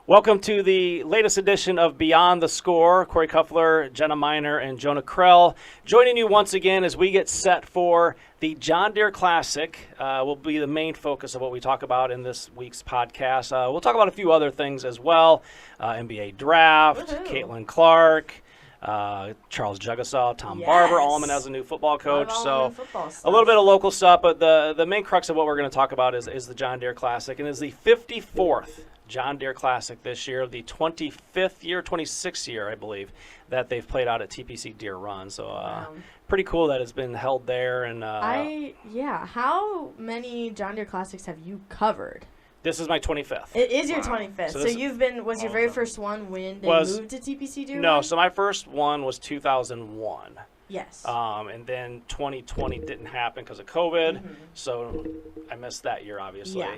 Welcome to the latest edition of Beyond the Score. Kory Kuffler, Jenna and Jonah Krell joining you once again as we get set for the John Deere Classic. Will be the main focus of what we talk about in this week's podcast. We'll talk about a few other things as well. NBA Draft, Caitlin Clark, Charles Jugasaw, Tom Barber, Allman as a new football coach. So a little bit of local stuff, but the main crux of what we're going to talk about is the John Deere Classic, and is the 54th John Deere Classic this year, the 26th year, I believe, that they've played out at TPC Deere Run. So pretty cool that it's been held there. And how many John Deere Classics have you covered? This is my 25th. It is your 25th. So you've been, was your very first one when they moved to TPC Deere Run? No, so my first one was 2001. Yes. And then 2020 didn't happen because of COVID, so I missed that year, obviously. Yeah.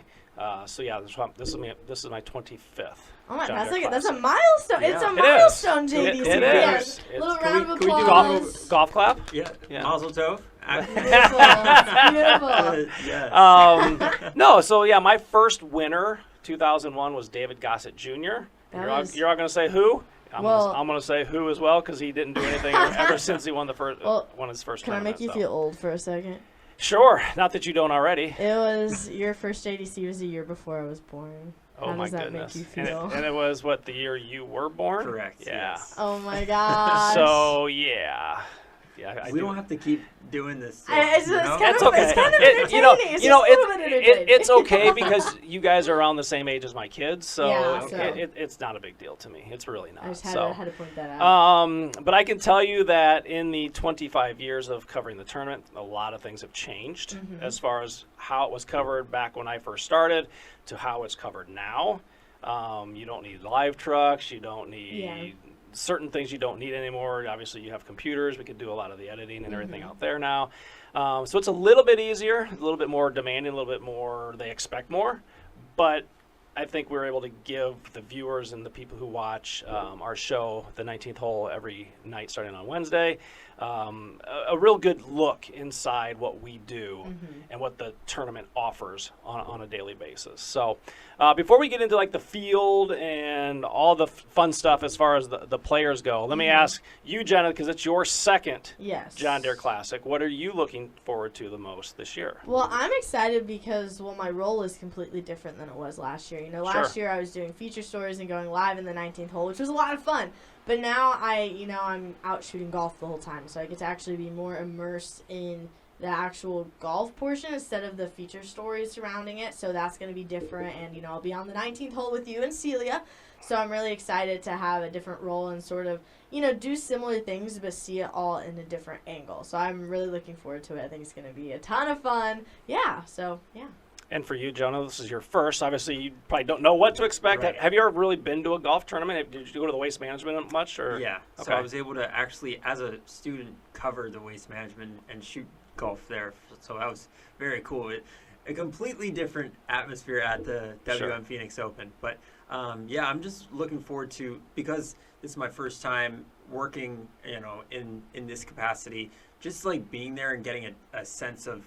This is my 25th. Oh my God, that's a milestone. Yeah. It's a milestone, JDC. It is. Little round of Can we applause. do golf clap? Yeah. Mazel tov. Beautiful. No, so yeah, my first winner, 2001, was David Gossett Jr. You're all going to say who? I'm going to say who as well, because he didn't do anything ever since he won his first tournament. Can I make you feel old for a second? Sure, not that you don't already. It was your first JDC was the year before I was born. Oh, How my does that goodness. make you feel? And it was, the year you were born? Correct. Yeah. Yes. Oh, my gosh. So, yeah. We don't have to keep doing this. It's It's kind okay. of entertaining. It's okay because you guys are around the same age as my kids, so, it's not a big deal to me. It's really not. I just had to point that out. But I can tell you that in the 25 years of covering the tournament, a lot of things have changed as far as how it was covered back when I first started to how it's covered now. You don't need live trucks. You don't need certain things you don't need anymore. Obviously, you have computers. We can do a lot of the editing and everything out there now. So it's a little bit easier, a little bit more demanding, a little bit more, they expect more. But I think we're able to give the viewers and the people who watch our show, the 19th hole, every night starting on Wednesday, a real good look inside what we do and what the tournament offers on a daily basis. So before we get into like the field and all the fun stuff as far as the players go, let me ask you, Jenna, because it's your second John Deere Classic. What are you looking forward to the most this year? Well, I'm excited because, my role is completely different than it was last year. Last year I was doing feature stories and going live in the 19th hole, which was a lot of fun. But now I'm out shooting golf the whole time, so I get to actually be more immersed in the actual golf portion instead of the feature stories surrounding it. So that's going to be different, and I'll be on the 19th hole with you and Celia. So I'm really excited to have a different role and sort of do similar things but see it all in a different angle. So I'm really looking forward to it. I think it's going to be a ton of fun. Yeah. And for you, Jonah, this is your first. Obviously, you probably don't know what to expect. Right. Have you ever really been to a golf tournament? Did you go to the waste management much? Or? Yeah. Okay. So I was able to actually, as a student, cover the waste management and shoot golf there. So that was very cool. A completely different atmosphere at the WM Phoenix Open. But, I'm just looking forward to, because this is my first time working, in this capacity, just like being there and getting a sense of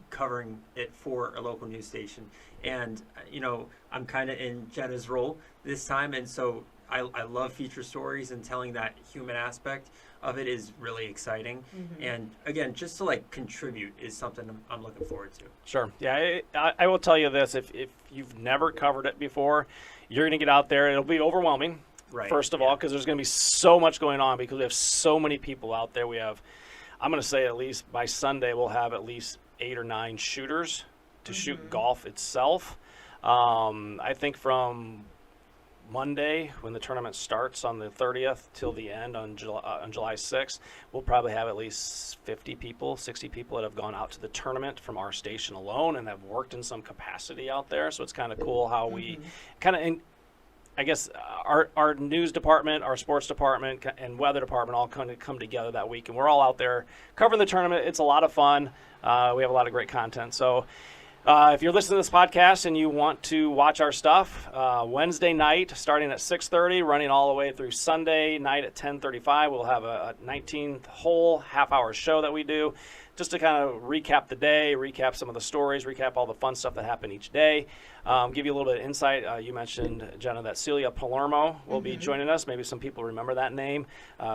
covering it for a local news station. And, I'm kind of in Jenna's role this time. And so I love feature stories, and telling that human aspect of it is really exciting. And again, just to contribute is something I'm looking forward to. Sure. Yeah, I will tell you this. If you've never covered it before, you're going to get out there. It'll be overwhelming, first of all, because there's going to be so much going on because we have so many people out there. I'm going to say at least by Sunday, we'll have at least 8 or 9 shooters to shoot golf itself. I think from Monday, when the tournament starts on the 30th till the end on July 6th, we'll probably have at least 50 people, 60 people that have gone out to the tournament from our station alone and have worked in some capacity out there. So it's kind of cool how we kind of, I guess, our news department, our sports department, and weather department all kind of come together that week, and we're all out there covering the tournament. It's a lot of fun. We have a lot of great content. So if you're listening to this podcast and you want to watch our stuff, Wednesday night starting at 6:30, running all the way through Sunday night at 10:35, we'll have a 19th hole half-hour show that we do. just to kind of recap the day, recap some of the stories, recap all the fun stuff that happened each day, give you a little bit of insight. You mentioned, Jenna, that Celia Palermo will be joining us. Maybe some people remember that name.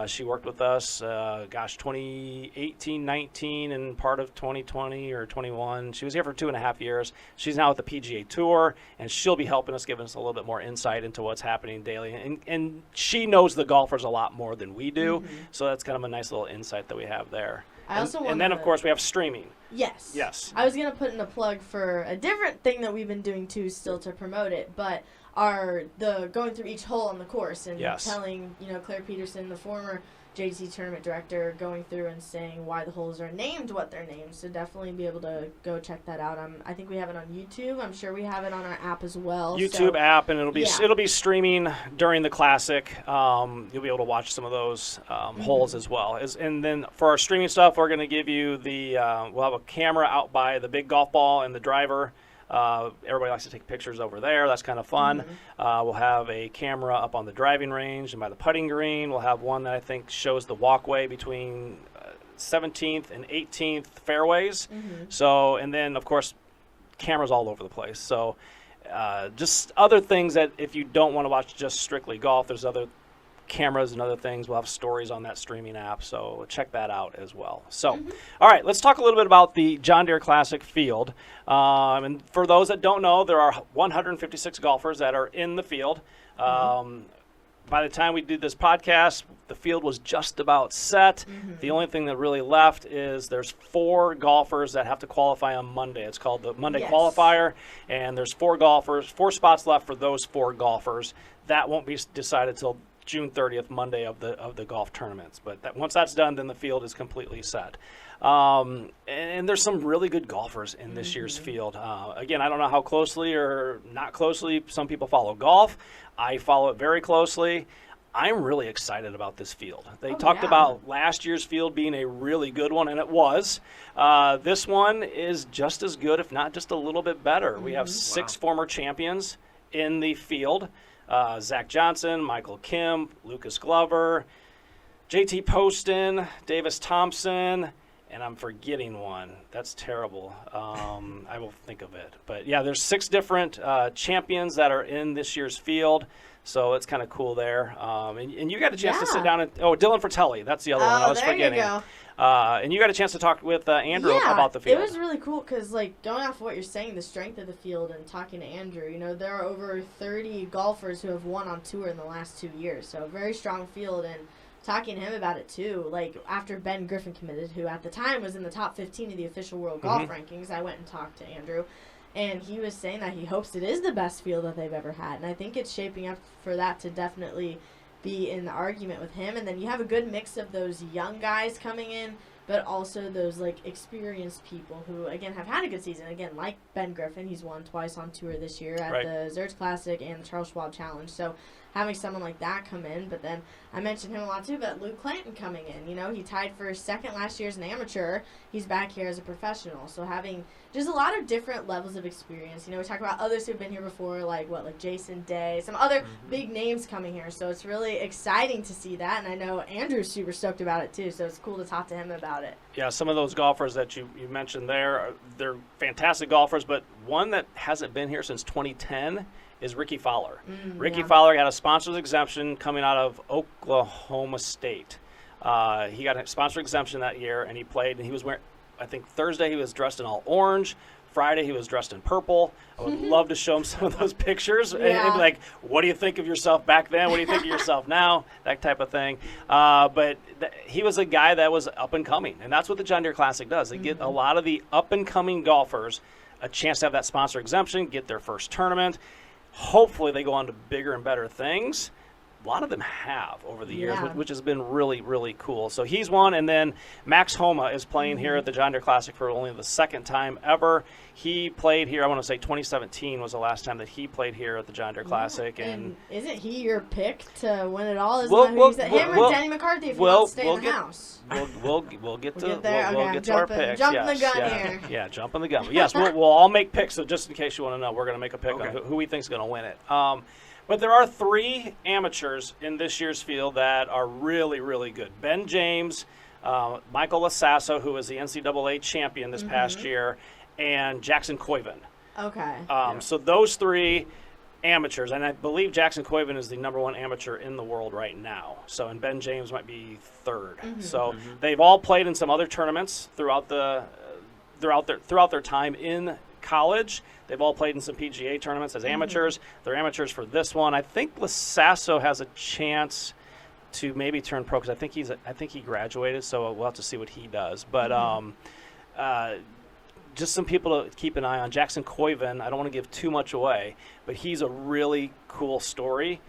She worked with us, 2018, 19, and part of 2020 or 21. She was here for 2.5 years. She's now with the PGA Tour, and she'll be helping us, giving us a little bit more insight into what's happening daily. And she knows the golfers a lot more than we do, so that's kind of a nice little insight that we have there. And then, of course, we have streaming. Yes. I was going to put in a plug for a different thing that we've been doing, too, still to promote it, but the going through each hole on the course and telling, Claire Peterson, the former JT tournament director, going through and saying why the holes are named what they're named. So definitely be able to go check that out. I think we have it on YouTube. I'm sure we have it on our app as well. YouTube app, and it'll be streaming during the Classic. You'll be able to watch some of those holes as well. And then for our streaming stuff, we're going to give you we'll have a camera out by the big golf ball and the driver. Everybody likes to take pictures over there. That's kind of fun. We'll have a camera up on the driving range and by the putting green. We'll have one that I think shows the walkway between 17th and 18th fairways. So, and then, of course, cameras all over the place. So just other things that if you don't want to watch just strictly golf, there's other cameras and other things. We'll have stories on that streaming app, so check that out as well. So, all right, let's talk a little bit about the John Deere Classic field. And for those that don't know, there are 156 golfers that are in the field. By the time we did this podcast, the field was just about set. The only thing that really left is there's 4 golfers that have to qualify on Monday. It's called the Monday qualifier, and there's 4 spots left for those 4 golfers. That won't be decided till June 30th, Monday of the golf tournaments. But once that's done, then the field is completely set. And there's some really good golfers in this year's field. Again, I don't know how closely or not closely some people follow golf. I follow it very closely. I'm really excited about this field. They talked about last year's field being a really good one, and it was. This one is just as good, if not just a little bit better. We have 6 former champions in the field. Zach Johnson, Michael Kim, Lucas Glover, JT Poston, Davis Thompson, and I'm forgetting one. That's terrible. I will think of it. But, yeah, there's 6 different champions that are in this year's field, so it's kind of cool there. And you got a chance to sit down and – Dylan Fratelli. That's the other one I was forgetting. You go. And you got a chance to talk with Andrew about the field. It was really cool because, going off of what you're saying, the strength of the field and talking to Andrew, there are over 30 golfers who have won on tour in the last 2 years. So a very strong field, and talking to him about it too. After Ben Griffin committed, who at the time was in the top 15 of the official world golf rankings, I went and talked to Andrew. And he was saying that he hopes it is the best field that they've ever had. And I think it's shaping up for that to definitely be in the argument with him. And then you have a good mix of those young guys coming in, but also those experienced people who, again, have had a good season. Again, like Ben Griffin, he's won twice on tour this year at the Zurich Classic and the Charles Schwab Challenge. So having someone like that come in, but then I mentioned him a lot too, but Luke Clanton coming in. He tied for second last year as an amateur. He's back here as a professional. So having just a lot of different levels of experience. We talk about others who've been here before, like Jason Day, some other big names coming here. So it's really exciting to see that, and I know Andrew's super stoked about it too, so it's cool to talk to him about it. Yeah, some of those golfers that you mentioned there, they're fantastic golfers, but one that hasn't been here since 2010 is Ricky Fowler. Ricky Fowler got a sponsor's exemption coming out of Oklahoma State. He got a sponsor exemption that year, and he played, and he was wearing, I think Thursday he was dressed in all orange. Friday he was dressed in purple. I would love to show him some of those pictures and be like, what do you think of yourself back then? What do you think of yourself now? That type of thing. But he was a guy that was up and coming, and that's what the John Deere Classic does. They get a lot of the up and coming golfers a chance to have that sponsor exemption, get their first tournament. Hopefully they go on to bigger and better things. A lot of them have over the years, which has been really, really cool. So he's one, and then Max Homa is playing here at the John Deere Classic for only the second time ever. He played here, I want to say 2017 was the last time that he played here at the John Deere Classic. And isn't he your pick to win it all? Him or Danny McCarthy if he wants to stay in the house? We'll get to our picks. Jumping the gun here. Yeah, jumping the gun. But yes, we'll all make picks. So just in case you want to know, we're going to make a pick on who we think is going to win it. But there are 3 amateurs in this year's field that are really, really good. Ben James, Michael Lasasso, who was the NCAA champion this past year, and Jackson Koiven. Okay. So those 3 amateurs, and I believe Jackson Koiven is the #1 amateur in the world right now. So, and Ben James might be 3rd. So they've all played in some other tournaments throughout their time in college. They've all played in some PGA tournaments as amateurs. They're amateurs for this one. I think Lasasso has a chance to maybe turn pro because I think he graduated. So we'll have to see what he does. But just some people to keep an eye on. Jackson Koiven, I don't want to give too much away, but he's a really cool story.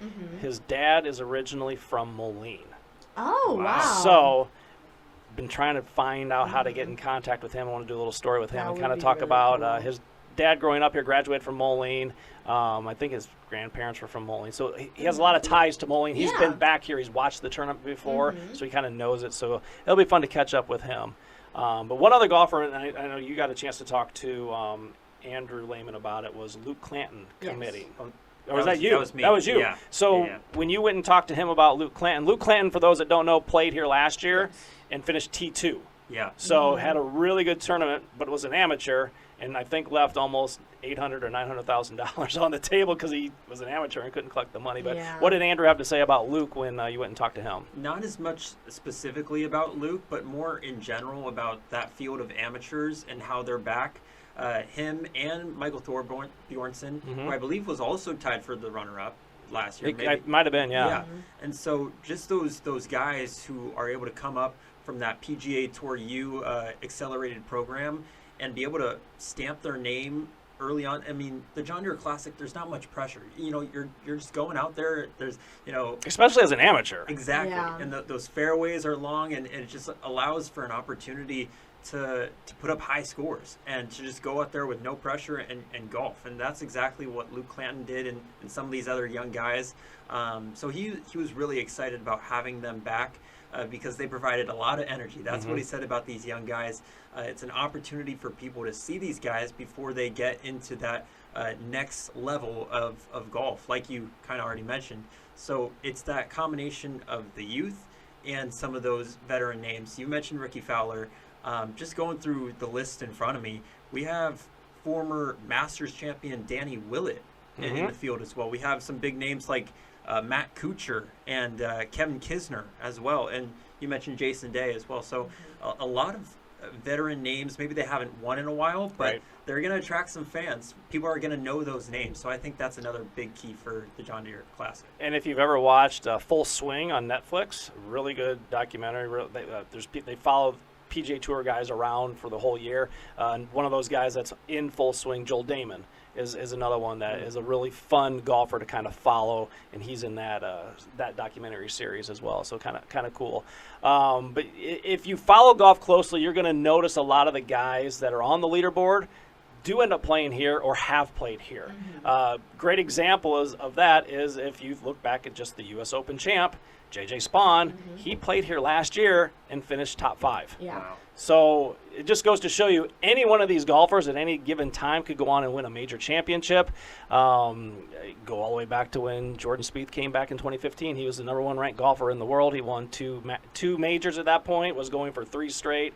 His dad is originally from Moline. Oh, wow. So been trying to find out how to get in contact with him. I want to do a little story with him and kind of talk about his dad growing up here, graduated from Moline. I think his grandparents were from Moline. So he has a lot of ties to Moline. He's been back here. He's watched the tournament before, so he kind of knows it. So it'll be fun to catch up with him. But one other golfer, and I know you got a chance to talk to Andrew Lehman about it, was Luke Clanton committing. Or was that you? That was me. That was you. Yeah. So when you went and talked to him about Luke Clanton, for those that don't know, played here last year and finished T2. Yeah. So had a really good tournament, but was an amateur, and I think left almost $800,000 or $900,000 on the table because he was an amateur and couldn't collect the money. But what did Andrew have to say about Luke when you went and talked to him? Not as much specifically about Luke, but more in general about that field of amateurs and how they're back. Him and Michael Bjornsson, who I believe was also tied for the runner-up last year. It might have been, yeah. And so just those guys who are able to come up from that PGA Tour U accelerated program and be able to stamp their name early on. I mean, the John Deere Classic, there's not much pressure. You know, you're just going out there. There's, especially as an amateur. Exactly. Yeah. And those fairways are long, and it just allows for an opportunity to put up high scores and to just go out there with no pressure and golf. And that's exactly what Luke Clanton did and some of these other young guys. So he was really excited about having them back because they provided a lot of energy. That's what he said about these young guys. It's an opportunity for people to see these guys before they get into that next level of golf, like you kind of already mentioned. So it's that combination of the youth and some of those veteran names. You mentioned Ricky Fowler. Just going through the list in front of me, we have former Masters champion Danny Willett in the field as well. We have some big names like Matt Kuchar and Kevin Kisner as well. And you mentioned Jason Day as well. So a lot of veteran names. Maybe they haven't won in a while, but they're going to attract some fans. People are going to know those names. So I think that's another big key for the John Deere Classic. And if you've ever watched Full Swing on Netflix, really good documentary. They follow PGA Tour guys around for the whole year. And one of those guys that's in Full Swing, Joel Damon, is another one that is a really fun golfer to kind of follow, and he's in that documentary series as well. So kind of cool. But if you follow golf closely, you're going to notice a lot of the guys that are on the leaderboard do end up playing here or have played here. Great example of that is if you look back at just the U.S. Open champ, J.J. Spawn, he played here last year and finished top 5. Yeah. Wow. So it just goes to show you any one of these golfers at any given time could go on and win a major championship. Go all the way back to when Jordan Spieth came back in 2015. He was the number 1 ranked golfer in the world. He won two majors at that point, was going for 3 straight.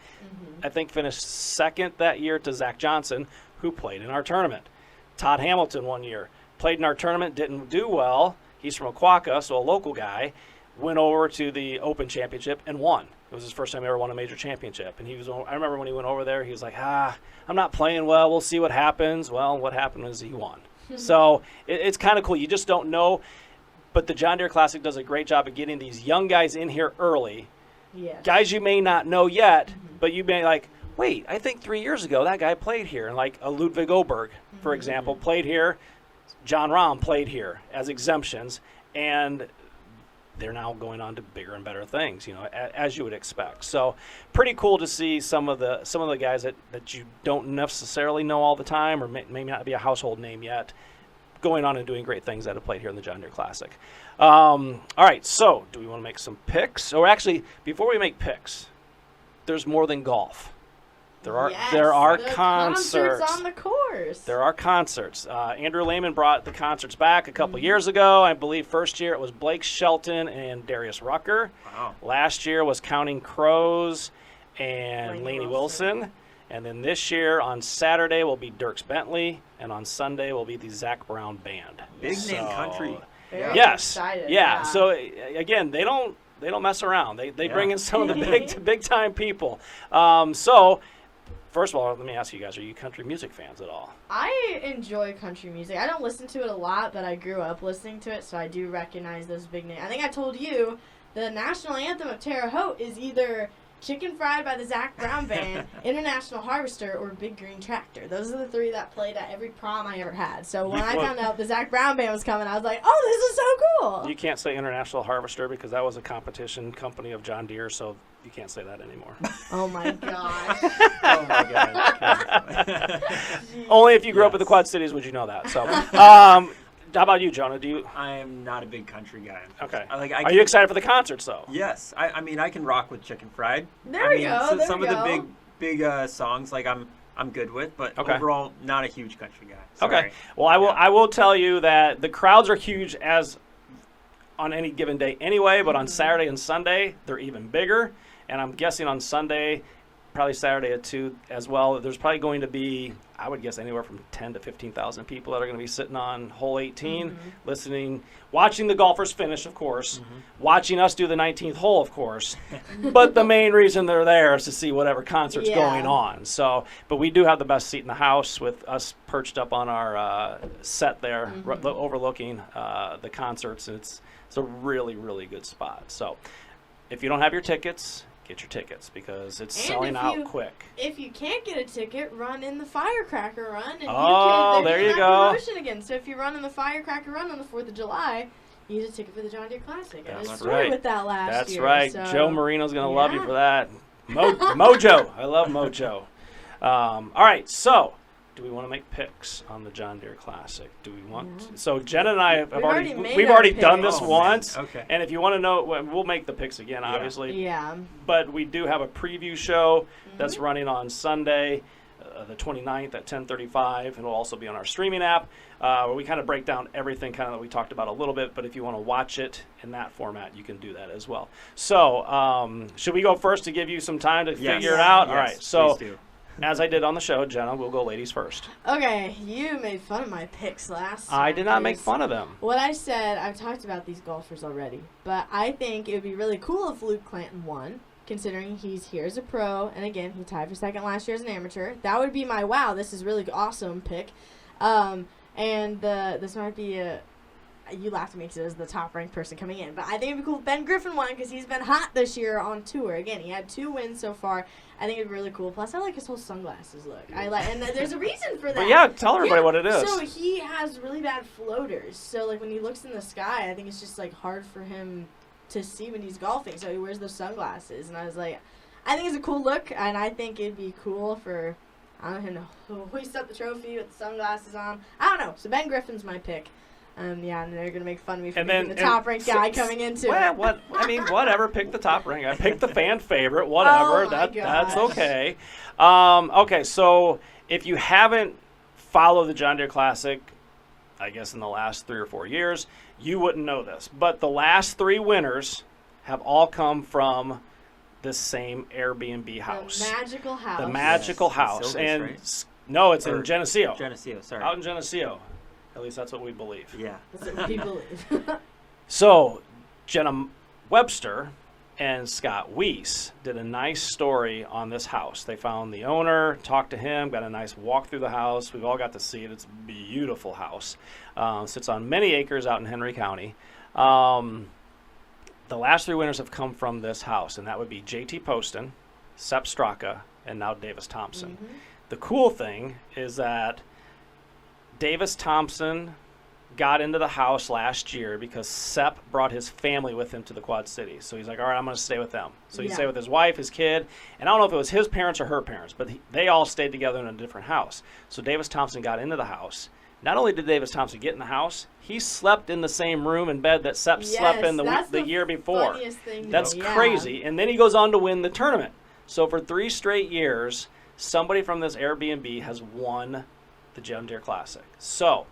I think finished second that year to Zach Johnson, who played in our tournament. Todd Hamilton one year played in our tournament, didn't do well. He's from Oquaka, so a local guy. Went over to the Open Championship and won. It was his first time he ever won a major championship. And I remember when he went over there, he was like, I'm not playing well. We'll see what happens. Well, what happened was he won. So it's kind of cool. You just don't know. But the John Deere Classic does a great job of getting these young guys in here early. Yes. Guys you may not know yet, but you may like, wait, I think 3 years ago that guy played here. And like a Ludwig Oberg, for example, played here. John Rahm played here as exemptions. And they're now going on to bigger and better things, as you would expect. So pretty cool to see some of the guys that you don't necessarily know all the time or may not be a household name yet going on and doing great things that have played here in the John Deere Classic. All right, so do we want to make some picks? Or actually, before we make picks, there's more than golf. There are Yes, there are the concerts on the course. There are concerts. Andrew Lehman brought the concerts back a couple years ago. I believe first year it was Blake Shelton and Darius Rucker. Wow. Last year was Counting Crows and Lainey Lainey Wilson. And then this year on Saturday will be Dierks Bentley, and on Sunday will be the Zach Brown Band. Big name country. Very Yes. excited, Yeah. So again, they don't mess around. They bring in some of the big time people. So first of all, let me ask you guys: are you country music fans at all? I enjoy country music. I don't listen to it a lot, but I grew up listening to it, so I do recognize those big names. I think I told you the national anthem of Terre Haute is either Chicken Fried by the Zach Brown Band, International Harvester, or Big Green Tractor. Those are the three that played at every prom I ever had. So when I found out the Zach Brown Band was coming, I was like, oh, this is so cool. You can't say International Harvester because that was a competition company of John Deere, so you can't say that anymore. Oh, my gosh. Oh my God. Only if you grew up in the Quad Cities would you know that. So, how about you, Jonah? Do you? I am not a big country guy. Okay. I Are you excited for the concerts, though? Yes. I mean, I can rock with Chicken Fried. There we go. Some of the big songs, like I'm good with, but overall, not a huge country guy. Sorry. Okay. Well, I will tell you that the crowds are huge as on any given day anyway, but on Saturday and Sunday they're even bigger, and I'm guessing on Sunday, probably Saturday at 2 as well. There's probably going to be, I would guess, anywhere from 10 to 15,000 people that are going to be sitting on hole 18, listening, watching the golfers finish, of course, watching us do the 19th hole, of course. But the main reason they're there is to see whatever concert's going on. So, but we do have the best seat in the house with us perched up on our set there, overlooking the concerts. And it's a really, really good spot. So, if you don't have your tickets, get your tickets because it's selling out quick. If you can't get a ticket, run in the Firecracker Run. And there you go. Promotion again. So if you run in the Firecracker Run on the 4th of July, you get a ticket for the John Deere Classic. I did a story with that last year. That's right. Joe Marino's going to love you for that. Mojo. I love Mojo. All right, so do we want to make picks on the John Deere Classic? Do we want So Jenna and I have we've already done this once. Okay. And if you want to know, we'll make the picks again, obviously. Yeah. But we do have a preview show that's running on Sunday, the 29th at 10:35, and it'll also be on our streaming app, where we kind of break down everything kind of that we talked about a little bit. But if you want to watch it in that format, you can do that as well. So should we go first to give you some time to figure it out? Yes, All right. So. Please do. As I did on the show, Jenna, we'll go ladies first. Okay, you made fun of my picks last time. I did not make fun of them. What I said, I've talked about these golfers already, but I think it would be really cool if Luke Clanton won, considering he's here as a pro, and again, he tied for second last year as an amateur. That would be my wow, this is really awesome pick. And this might be you laughed at me because it was the top-ranked person coming in. But I think it would be cool if Ben Griffin won because he's been hot this year on tour. Again, he had 2 wins so far. I think it would be really cool. Plus, I like his whole sunglasses look. And there's a reason for that. But yeah, tell everybody what it is. So he has really bad floaters. So, like, when he looks in the sky, I think it's just, like, hard for him to see when he's golfing. So he wears those sunglasses. And I was like, I think it's a cool look. And I think it'd be cool for, I don't know, him to hoist up the trophy with the sunglasses on. I don't know. So Ben Griffin's my pick. And they're gonna make fun of me for being the top-ranked guy coming into it. Whatever. Pick the top-ranked. I picked the fan favorite. Whatever. That's okay. Okay. So if you haven't followed the John Deere Classic, I guess in the last 3 or 4 years, you wouldn't know this. But the last 3 winners have all come from this same Airbnb house. The magical house. The magical house. Silvis, and right? no, it's in Geneseo. Geneseo, sorry. Out in Geneseo. At least that's what we believe. Yeah. That's what people believe. So, Jenna Webster and Scott Weiss did a nice story on this house. They found the owner, talked to him, got a nice walk through the house. We've all got to see it. It's a beautiful house. Sits on many acres out in Henry County. The last 3 winners have come from this house, and that would be J.T. Poston, Sepp Straka, and now Davis Thompson. The cool thing is that Davis Thompson got into the house last year because Sepp brought his family with him to the Quad Cities. So he's like, all right, I'm going to stay with them. So he stayed with his wife, his kid, and I don't know if it was his parents or her parents, but they all stayed together in a different house. So Davis Thompson got into the house. Not only did Davis Thompson get in the house, he slept in the same room and bed that Sepp slept in the year before. Thing that's crazy. And then he goes on to win the tournament. So for 3 straight years, somebody from this Airbnb has won the John Deere Classic. So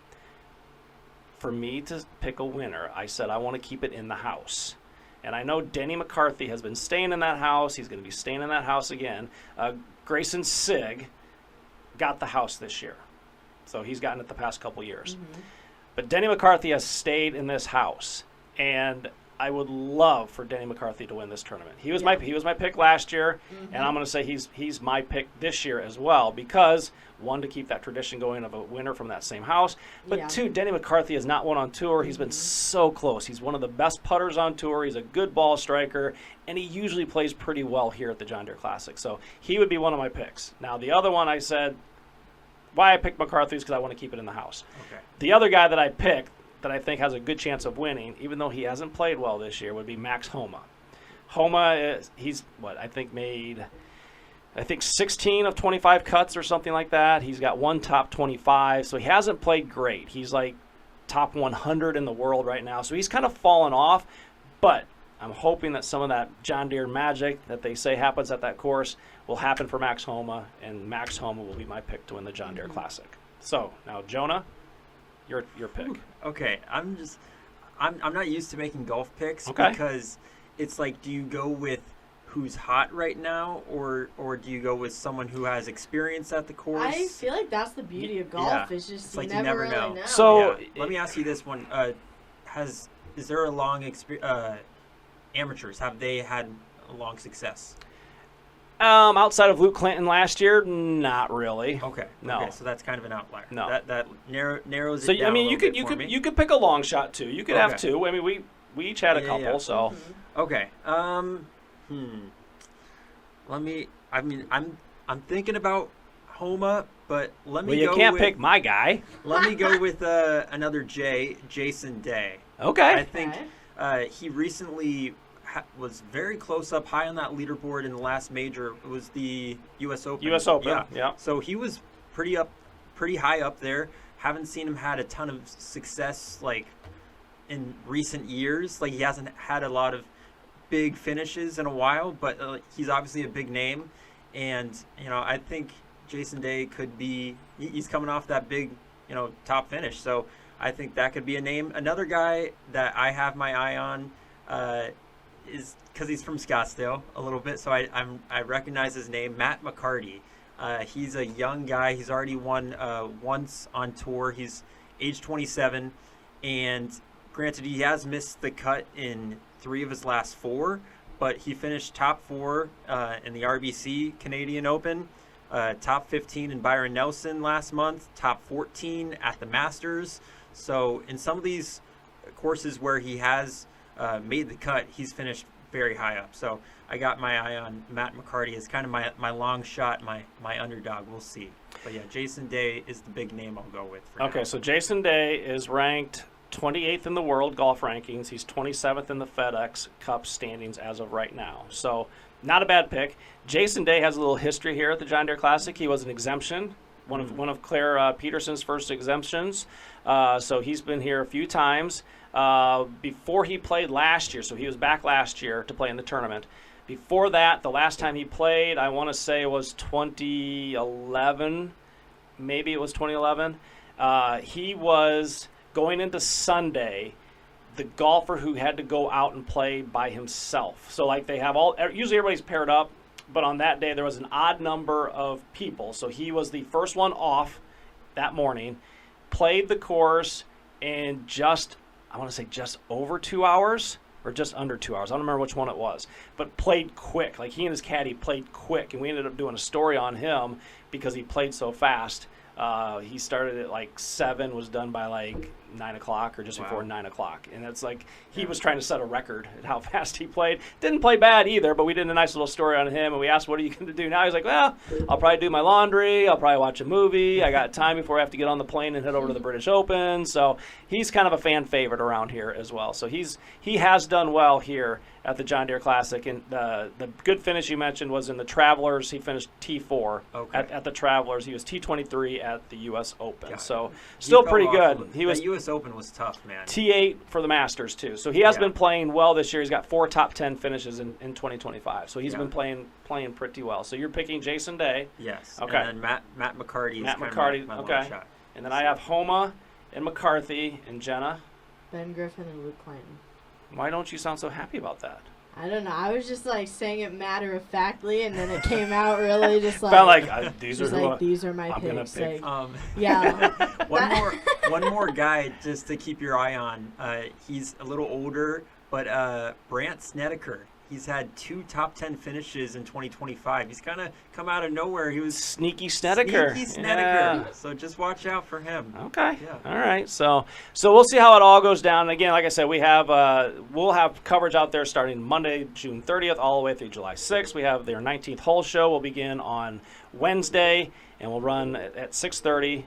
for me to pick a winner, I said I want to keep it in the house. And I know Denny McCarthy has been staying in that house. He's going to be staying in that house again. Grayson Sig got the house this year. So he's gotten it the past couple years. Mm-hmm. But Denny McCarthy has stayed in this house. And I would love for Denny McCarthy to win this tournament. He was my pick last year, and I'm going to say he's my pick this year as well because, one, to keep that tradition going of a winner from that same house, but two, Denny McCarthy has not won on tour. He's been so close. He's one of the best putters on tour. He's a good ball striker, and he usually plays pretty well here at the John Deere Classic. So he would be one of my picks. Now, the other one I said, why I picked McCarthy is because I want to keep it in the house. Okay. The other guy that I picked that I think has a good chance of winning, even though he hasn't played well this year, would be Max Homa. Homa, he's made 16 of 25 cuts or something like that. He's got one top 25, so he hasn't played great. He's like top 100 in the world right now, so he's kind of fallen off, but I'm hoping that some of that John Deere magic that they say happens at that course will happen for Max Homa, and Max Homa will be my pick to win the John Deere Classic. So, now, Jonah, your pick. Okay, I'm not used to making golf picks because it's like, do you go with who's hot right now or do you go with someone who has experience at the course? I feel like that's the beauty of golf. It's just it's like you never really know. So let me ask you this one: is there a long amateurs? Have they had a long success? Outside of Luke Clinton last year, not really. Okay. No. Okay, so that's kind of an outlier. No. That narrows it so down. I mean, you you could pick a long shot too. You could have two. I mean, we each had a couple. So. Okay. Let me. I mean, I'm thinking about Homa, but let me. Well, you can't pick my guy. Let me go with another Jason Day. Okay. I think he recently was very close up high on that leaderboard in the last major. It was the U.S. Open. U.S. Open, yeah. So he was pretty high up there. Haven't seen him had a ton of success like in recent years. Like he hasn't had a lot of big finishes in a while, but he's obviously a big name. And, I think Jason Day could be – he's coming off that big, top finish. So I think that could be a name. Another guy that I have my eye on is because he's from Scottsdale a little bit, so I recognize his name, Matt McCarty. He's a young guy. He's already won once on tour. He's age 27, and granted, he has missed the cut in 3 of his last 4, but he finished top 4 in the RBC Canadian Open, top 15 in Byron Nelson last month, top 14 at the Masters. So in some of these courses where he has made the cut, he's finished very high up. So I got my eye on Matt McCarty as kind of my long shot, my underdog. We'll see. But yeah, Jason Day is the big name I'll go with for now. So Jason Day is ranked 28th in the world golf rankings. He's 27th in the FedEx Cup standings as of right now. So not a bad pick. Jason Day has a little history here at the John Deere Classic. He was an exemption, one of Claire Peterson's first exemptions. So he's been here a few times. Before he played last year, so he was back last year to play in the tournament. Before that, the last time he played, I want to say was 2011. Maybe it was 2011. He was, going into Sunday, the golfer who had to go out and play by himself. So like they have usually everybody's paired up, but on that day there was an odd number of people. So he was the first one off that morning, played the course in just over 2 hours or just under 2 hours. I don't remember which one it was, but played quick. Like he and his caddy played quick, and we ended up doing a story on him because he played so fast. He started at like 7, was done by like 9 o'clock or just before 9 o'clock. And it's like he was trying to set a record at how fast he played. Didn't play bad either, but we did a nice little story on him. And we asked, what are you going to do now? He's like, well, I'll probably do my laundry. I'll probably watch a movie. I got time before I have to get on the plane and head over to the British Open. So he's kind of a fan favorite around here as well. So he has done well here at the John Deere Classic. And the good finish you mentioned was in the Travelers. He finished T4 at the Travelers. He was T23 at the U.S. Open. So still pretty good. He was U.S. Open was tough, man. T8 for the Masters, too. So he has been playing well this year. He's got 4 top 10 finishes in 2025. So he's been playing pretty well. So you're picking Jason Day. Yes. Okay. And then Matt McCarty is kind of my okay. long shot. And then I have Homa and McCarthy and Jenna. Ben Griffin and Luke Clanton. Why don't you sound so happy about that? I don't know. I was just like saying it matter-of-factly, and then it came out really just like... Felt like these are my I'm picks. gonna pick. Like, yeah. One more guy just to keep your eye on. He's a little older, but Brant Snedeker. He's had 2 top 10 finishes in 2025. He's kind of come out of nowhere. He was Sneaky Snedeker. Yeah. So just watch out for him. Okay. Yeah. All right. So we'll see how it all goes down. And again, like I said, we'll have coverage out there starting Monday, June 30th, all the way through July 6th. We have their 19th hole show. Will begin on Wednesday, and we'll run at 6:30.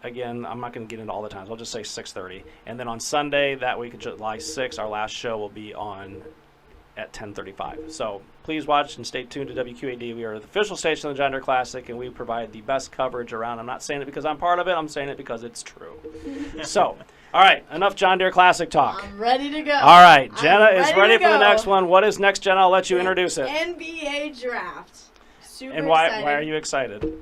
Again, I'm not going to get into all the times. I'll just say 6:30. And then on Sunday, that week of July 6th, our last show will be on at 10:35. So please watch and stay tuned to WQAD. We are the official station of the John Deere Classic, and we provide the best coverage around. I'm not saying it because I'm part of it. I'm saying it because it's true. So, all right, enough John Deere Classic talk. I'm ready to go. All right, Jenna is ready to for the go. next one. What is next, Jenna? I'll let you introduce it. NBA draft. Super And excited. why are you excited?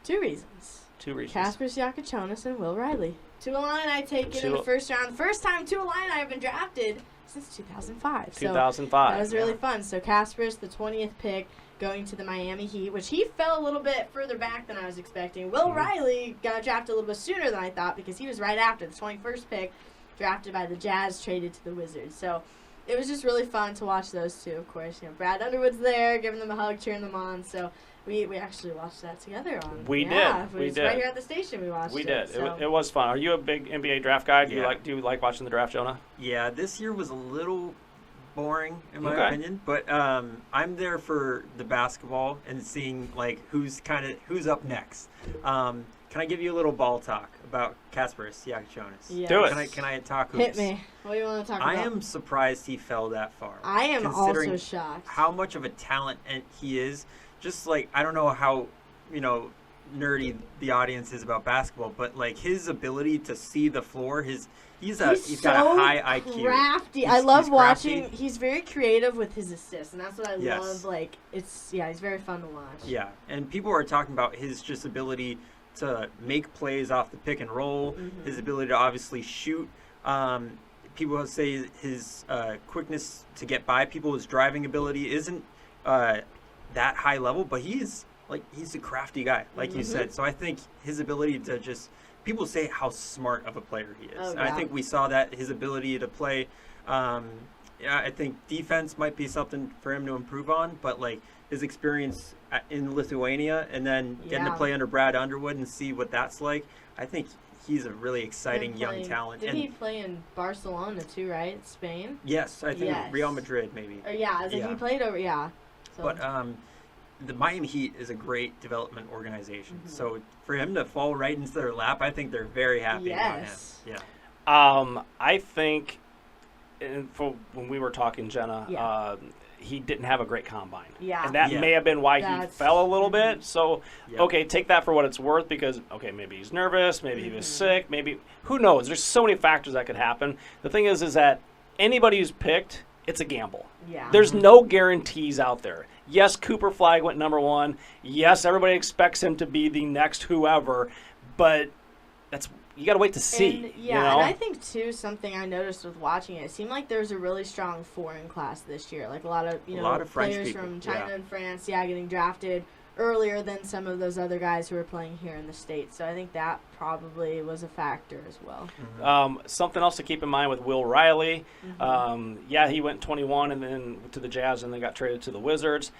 2 reasons. 2 reasons. Kasper Siakachonis and Will Riley. Tuolani taken in the first round. The first time Tuolani have been drafted since 2005. 2005. So that was really fun. So Kasper's the 20th pick going to the Miami Heat, which he fell a little bit further back than I was expecting. Will Riley got drafted a little bit sooner than I thought because he was right after the 21st pick, drafted by the Jazz, traded to the Wizards. So it was just really fun to watch those two. Of course, Brad Underwood's there, giving them a hug, cheering them on. So we actually watched that together on. We did. Right here at the station. We watched. We did. So. it was fun. Are you a big NBA draft guy? Do Yeah. you like watching the draft, Jonah? Yeah, this year was a little boring in my opinion, but I'm there for the basketball and seeing like who's up next. Can I give you a little ball talk about Kasper Siakachonis? Yes. Do it. Can I talk hoops? Hit me. What do you want to talk about? I am surprised he fell that far. I am considering also shocked. how much of a talent he is. Just like, I don't know how, nerdy the audience is about basketball, but like his ability to see the floor, he's got a high IQ. Crafty. I love watching. He's very creative with his assists, and that's what I love. Like he's very fun to watch. Yeah, and people are talking about his just ability to make plays off the pick and roll, his ability to obviously shoot. People say his quickness to get by people, his driving ability isn't that high level, but he's a crafty guy, like you said. So I think his ability to just, people say how smart of a player he is. Oh, And yeah. I think we saw that, his ability to play. I think defense might be something for him to improve on, but like his experience in Lithuania and then getting to play under Brad Underwood and see what that's like, I think he's a really exciting young talent. Did he play in Barcelona too, right? Spain? Yes, I think Real Madrid maybe. He played over, So. But the Miami Heat is a great development organization. So for him to fall right into their lap, I think they're very happy about him. Yeah. I think, for when we were talking, Jenna, he didn't have a great combine. Yeah. And that may have been why he fell a little bit. So, okay, take that for what it's worth because, maybe he's nervous, maybe he was sick, maybe, who knows? There's so many factors that could happen. The thing is that anybody who's picked, it's a gamble. Yeah. There's no guarantees out there. Yes, Cooper Flagg went number 1. Yes, everybody expects him to be the next whoever, but you got to wait to see. And, and I think too, something I noticed with watching it seemed like there was a really strong foreign class this year. Like a lot of players from China and France, getting drafted earlier than some of those other guys who were playing here in the States. So I think that probably was a factor as well. Something else to keep in mind with Will Riley. He went 21 and then to the Jazz and then got traded to the Wizards.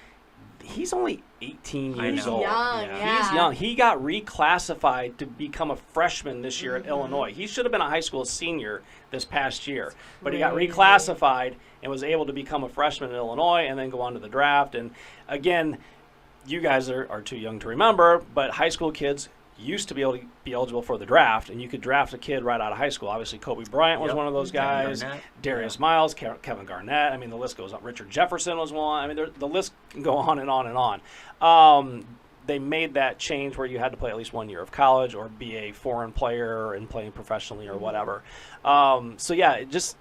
He's only 18 years old. He's young. He got reclassified to become a freshman this year at Illinois. He should have been a high school senior this past year, but he got reclassified and was able to become a freshman in Illinois and then go on to the draft. And again, you guys are too young to remember, but high school kids used to be able to be eligible for the draft, and you could draft a kid right out of high school. Obviously, Kobe Bryant was one of those guys. Darius Miles, Kevin Garnett. I mean, the list goes on. Richard Jefferson was one. I mean, the list can go on and on and on. they made that change where you had to play at least 1 year of college or be a foreign player and playing professionally or whatever. So yeah, just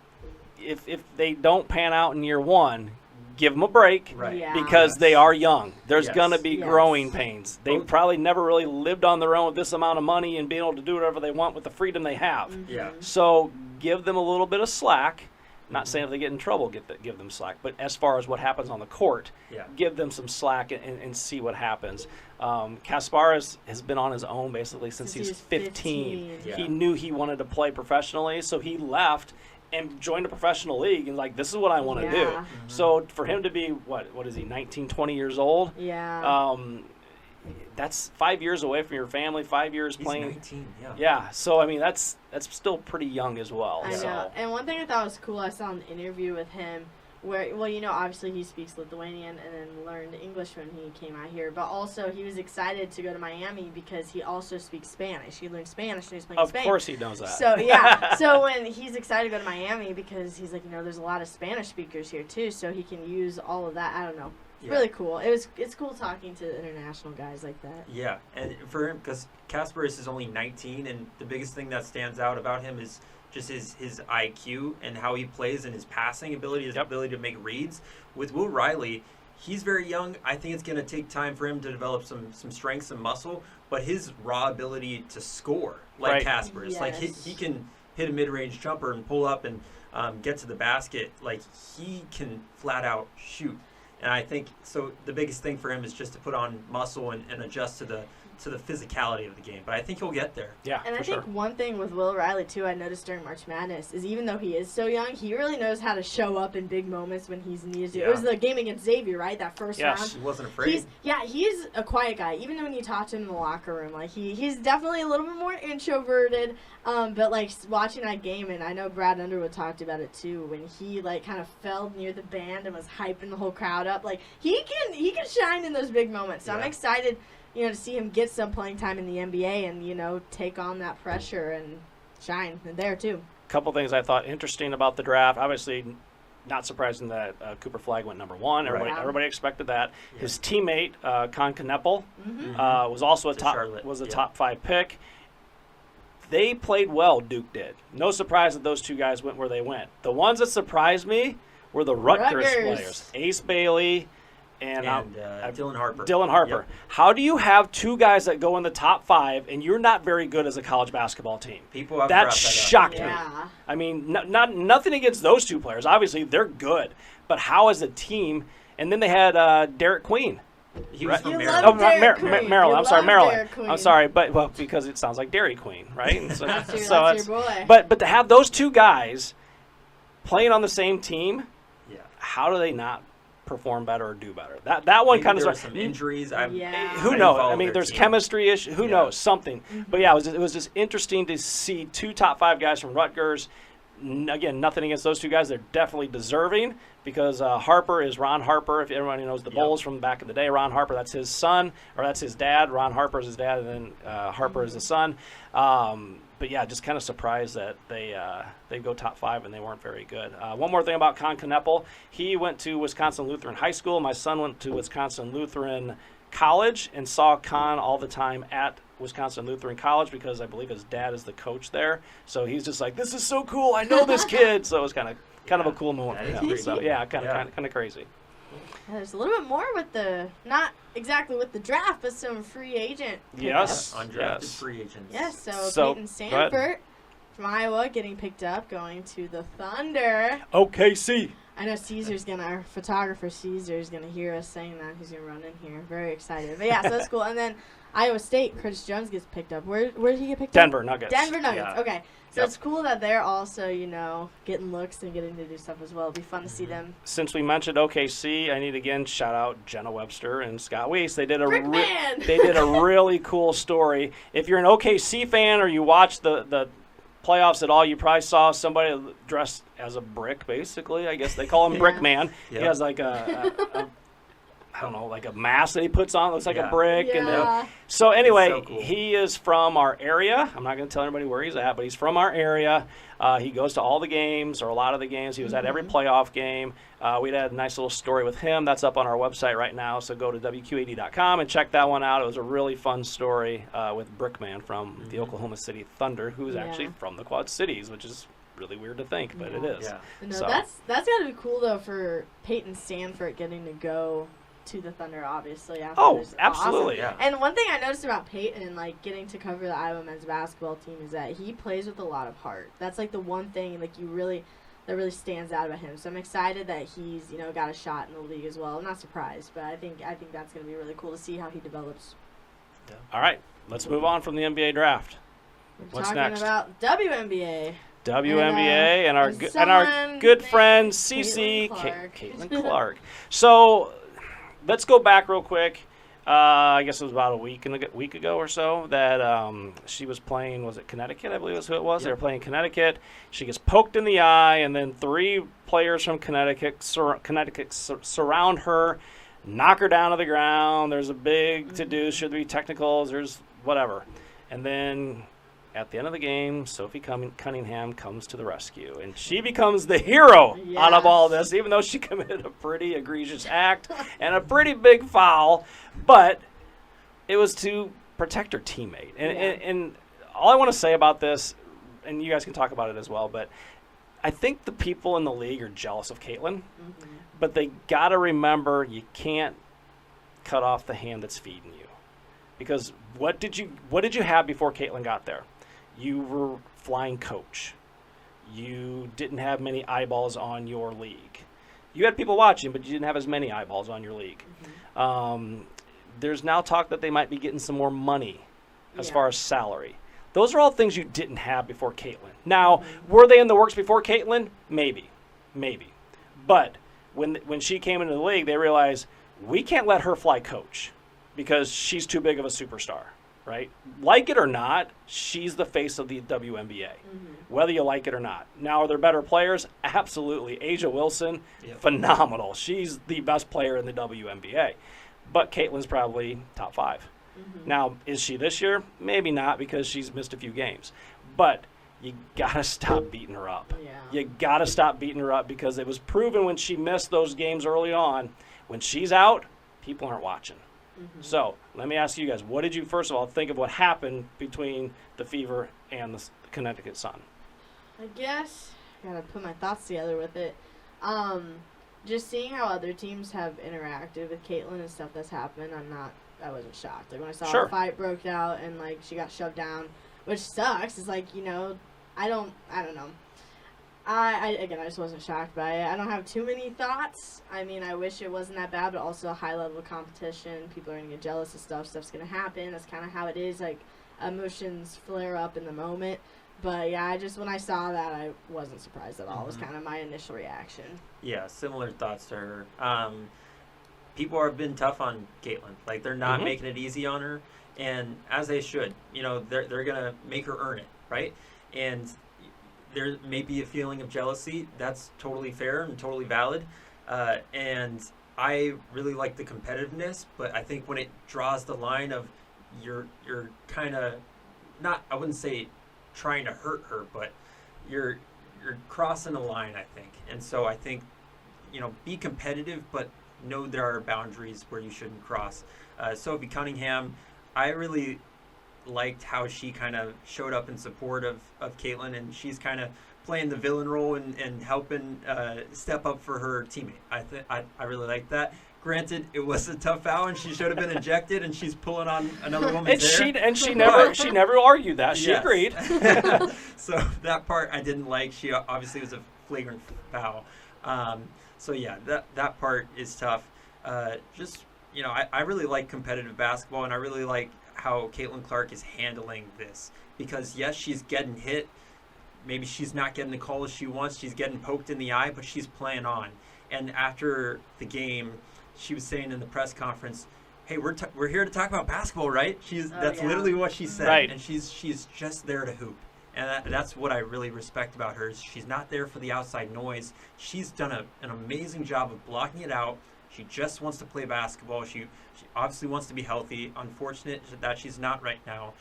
if they don't pan out in year one, give them a break because they are young. There's going to be growing pains. They probably never really lived on their own with this amount of money and being able to do whatever they want with the freedom they have. So give them a little bit of slack. Not saying if they get in trouble, give them slack. But as far as what happens on the court, give them some slack and see what happens. Kasparis has been on his own basically since he was 15. He knew he wanted to play professionally, so he left and joined a professional league and like, this is what I want to do. So for him to be, what is he, 19, 20 years old? That's 5 years away from your family, 5 years playing. He's 19, so I mean, that's still pretty young as well. I know. And one thing I thought was cool, I saw an interview with him where, well, you know, obviously he speaks Lithuanian and then learned English when he came out here, but also he was excited to go to Miami because he also speaks Spanish. He learned Spanish and he's playing Spain. Of course he knows that. So, yeah. So when he's excited to go to Miami because he's like, you know, there's a lot of Spanish speakers here too, so he can use all of that. I don't know. Really cool. It's cool talking to international guys like that. Yeah, and for him, because Kasparis is only 19, and the biggest thing that stands out about him is just his IQ and how he plays and his passing ability, his ability to make reads. With Will Riley, he's very young. I think it's going to take time for him to develop some strength, some muscle, but his raw ability to score, like Kasparis, like he can hit a mid-range jumper and pull up and get to the basket. Like, he can flat out shoot. And I think so. The biggest thing for him is just to put on muscle and adjust to the physicality of the game. But I think he'll get there. Yeah, and I think one thing with Will Riley too, I noticed during March Madness, is even though he is so young, he really knows how to show up in big moments when he's needed to. It was the game against Xavier, right? That first round. He wasn't afraid. He's a quiet guy. Even when you talk to him in the locker room, like he's definitely a little bit more introverted. But like watching that game, and I know Brad Underwood talked about it too, when he like kind of fell near the band and was hyping the whole crowd up. Like he can shine in those big moments. So I'm excited, you know, to see him get some playing time in the NBA and, you know, take on that pressure and shine there too. A couple things I thought interesting about the draft. Obviously, not surprising that Cooper Flagg went number one. Everybody expected that. Yeah. His teammate Kory Kuffler was also a top 5 pick. They played well, Duke did. No surprise that those two guys went where they went. The ones that surprised me were the Rutgers players, Ace Bailey and Dylan Harper. Yep. How do you have two guys that go in the top 5 and you're not very good as a college basketball team? That shocked me. I mean, nothing against those two players. Obviously, they're good. But how as a team? And then they had Derek Queen. He was from Maryland. Maryland. I'm sorry, Maryland. I'm sorry, but because it sounds like Dairy Queen, right? So, that's your boy. But to have those two guys playing on the same team, how do they not perform better or do better? That one kind of some injuries. Who knows? I mean, there's chemistry issues. Who knows? Something. But yeah, it was just interesting to see 2 top 5 guys from Rutgers. Again, nothing against those two guys. They're definitely deserving because Harper is Ron Harper. If everybody knows the Bulls from back in the day, Ron Harper, that's his son, or that's his dad. Ron Harper is his dad, and then Harper is the son. But yeah, just kind of surprised that they go top 5 and they weren't very good. One more thing about Kory Kuffler. He went to Wisconsin Lutheran High School. My son went to Wisconsin Lutheran College and saw Con all the time at Wisconsin Lutheran College because I believe his dad is the coach there. So he's just like, this is so cool. I know this kid. So it was kind of a cool moment for him. So yeah, kind of crazy. There's a little bit more with not exactly with the draft, but some free agent pickups. Yes, undrafted free agents. Yes, so Peyton Sanford from Iowa getting picked up, going to the Thunder. OKC. I know our photographer Caesar's gonna hear us saying that. He's gonna run in here. Very excited. But yeah, so that's cool. And then Iowa State, Curtis Jones gets picked up. Where did he get picked up? Denver Nuggets. Yeah. Okay. So it's cool that they're also, you know, getting looks and getting to do stuff as well. It'll be fun to see them. Since we mentioned OKC, I need to again shout out Jenna Webster and Scott Weiss. They did a really cool story. If you're an OKC fan or you watch the playoffs at all, you probably saw somebody dressed as a brick, basically. I guess they call him Brick Man. He has like a I don't know, like a mask that he puts on. It looks like a Yeah. brick. Yeah. So anyway, so cool. he is from our area. I'm not going to tell anybody where he's at, but he's from our area. He goes to all the games, or a lot of the games. He was at every playoff game. We had a nice little story with him. That's up on our website right now, so go to WQAD.com and check that one out. It was a really fun story with Brickman from the Oklahoma City Thunder, who's actually from the Quad Cities, which is really weird to think, but it is. Yeah. No, So- that's gotta be cool though for Peyton Stanford getting to go to the Thunder, obviously. After Oh, this. absolutely. Awesome. And one thing I noticed about Peyton, like getting to cover the Iowa men's basketball team, is that he plays with a lot of heart. That's like the one thing that really stands out about him. So I'm excited that he's got a shot in the league as well. I'm not surprised, but I think that's gonna be really cool to see how he develops. All right, let's move on from the NBA draft. We're What's talking next? about WNBA. WNBA and our good someone friend named Cece Caitlin Clark. So let's go back real quick. I guess it was about a week ago or so that she was playing. Was it Connecticut? I believe is who it was. Yep. They were playing Connecticut. She gets poked in the eye, and then 3 players from Connecticut surround her, knock her down to the ground. There's a big to-do. Should there be technicals? There's whatever. And then at the end of the game, Sophie Cunningham comes to the rescue, and she becomes the hero out of all this, even though she committed a pretty egregious act and a pretty big foul. But it was to protect her teammate. And all I want to say about this, and you guys can talk about it as well, but I think the people in the league are jealous of Caitlin, but they got to remember you can't cut off the hand that's feeding you. Because what did you have before Caitlin got there? You were flying coach. You didn't have many eyeballs on your league. You had people watching, but you didn't have as many eyeballs on your league. There's now talk that they might be getting some more money as far as salary. Those are all things you didn't have before Caitlin. Now, were they in the works before Caitlin? Maybe. But when she came into the league, they realized we can't let her fly coach because she's too big of a superstar. Right? Like it or not, she's the face of the WNBA, whether you like it or not. Now, are there better players? Absolutely. Asia Wilson, phenomenal. She's the best player in the WNBA. But Caitlin's probably top 5. Now, is she this year? Maybe not because she's missed a few games. But you got to stop beating her up. You got to stop beating her up because it was proven when she missed those games early on, when she's out, people aren't watching. So let me ask you guys, what did you, first of all, think of what happened between the Fever and the Connecticut Sun? I guess I gotta put my thoughts together with it. Just seeing how other teams have interacted with Caitlin and stuff that's happened, I wasn't shocked. Like when I saw the fight broke out and like she got shoved down, which sucks. It's like, I don't know. I just wasn't shocked by it. I don't have too many thoughts. I mean, I wish it wasn't that bad, but also a high level of competition. People are going to get jealous of stuff. Stuff's going to happen. That's kind of how it is. Like, emotions flare up in the moment. But, yeah, when I saw that, I wasn't surprised at all. It was kind of my initial reaction. Yeah, similar thoughts to her. People have been tough on Caitlin. Like, they're not making it easy on her. And as they should. They're going to make her earn it, right? And there may be a feeling of jealousy. That's totally fair and totally valid. And I really like the competitiveness, but I think when it draws the line of you're kind of not, I wouldn't say trying to hurt her, but you're crossing a line, I think. And so I think, be competitive, but know there are boundaries where you shouldn't cross. Sophie Cunningham, I really liked how she kind of showed up in support of Caitlin, and she's kind of playing the villain role and helping step up for her teammate. I really like that. Granted, it was a tough foul, and she should have been ejected, and she's pulling on another woman's hair. She never argued that. She agreed. So that part I didn't like. She obviously was a flagrant foul. So yeah, that part is tough. I really like competitive basketball, and I really like how Caitlin Clark is handling this, because yes, she's getting hit. Maybe she's not getting the calls she wants. She's getting poked in the eye, but she's playing on. And after the game, she was saying in the press conference, "Hey, we're here to talk about basketball, right?" That's literally what she said. Right. And she's just there to hoop. And that's what I really respect about her. Is she's not there for the outside noise. She's done an amazing job of blocking it out, She just wants to play basketball. She obviously wants to be healthy. Unfortunate that she's not right now.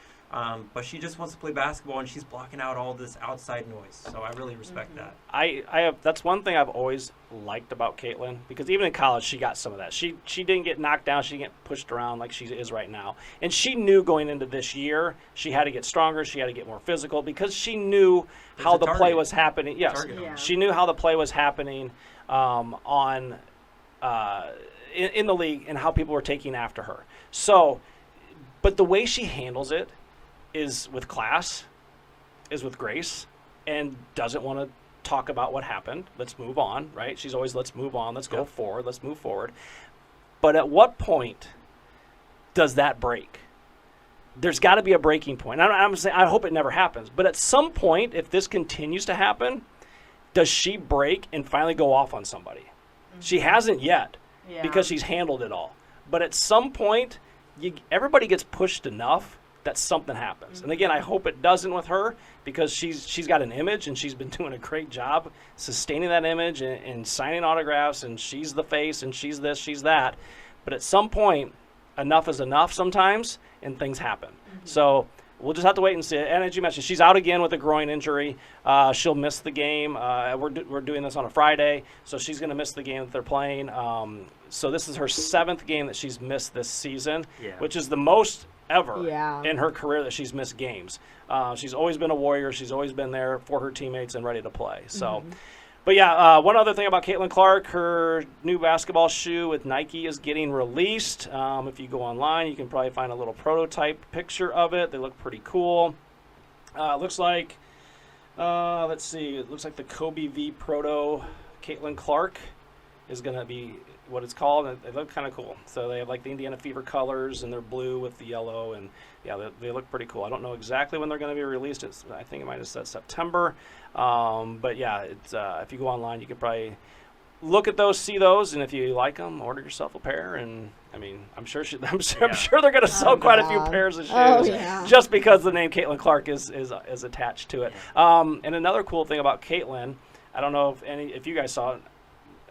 But she just wants to play basketball, and she's blocking out all this outside noise. So I really respect that. I have that's one thing I've always liked about Caitlin, because even in college she got some of that. She didn't get knocked down, she didn't get pushed around like she is right now. And she knew going into this year she had to get stronger, she had to get more physical, because she knew how the play was happening. Yes, she knew how the play was happening in the league and how people were taking after her. So, but the way she handles it is with class, is with grace, and doesn't want to talk about what happened. Let's move on, right? She's always, let's move on, let's go forward, let's move forward. But at what point does that break? There's got to be a breaking point. I'm saying I hope it never happens, but at some point, if this continues to happen, does she break and finally go off on somebody? She hasn't yet, because she's handled it all. But at some point, everybody gets pushed enough that something happens. And again, I hope it doesn't with her, because she's got an image, and she's been doing a great job sustaining that image and signing autographs, and she's the face, and she's this, she's that. But at some point, enough is enough sometimes, and things happen. So we'll just have to wait and see. And as you mentioned, she's out again with a groin injury. She'll miss the game. We're doing this on a Friday, so she's going to miss the game that they're playing. So this is her 7th game that she's missed this season, which is the most ever in her career that she's missed games. She's always been a warrior. She's always been there for her teammates and ready to play. So, but one other thing about Caitlin Clark, her new basketball shoe with Nike is getting released. If you go online, you can probably find a little prototype picture of it. They look pretty cool. It looks like, let's see, it looks like the Kobe V Proto Caitlin Clark is going to be what it's called, and they look kind of cool. So they have like the Indiana Fever colors, and they're blue with the yellow, and they look pretty cool. I don't know exactly when they're going to be released. I think it might have said September, but it's if you go online, you can probably look at those, see those, and if you like them, order yourself a pair. And I mean, I'm sure they're going to sell quite a few pairs of shoes just because the name Caitlin Clark is attached to it. And another cool thing about Caitlin, I don't know if you guys saw it.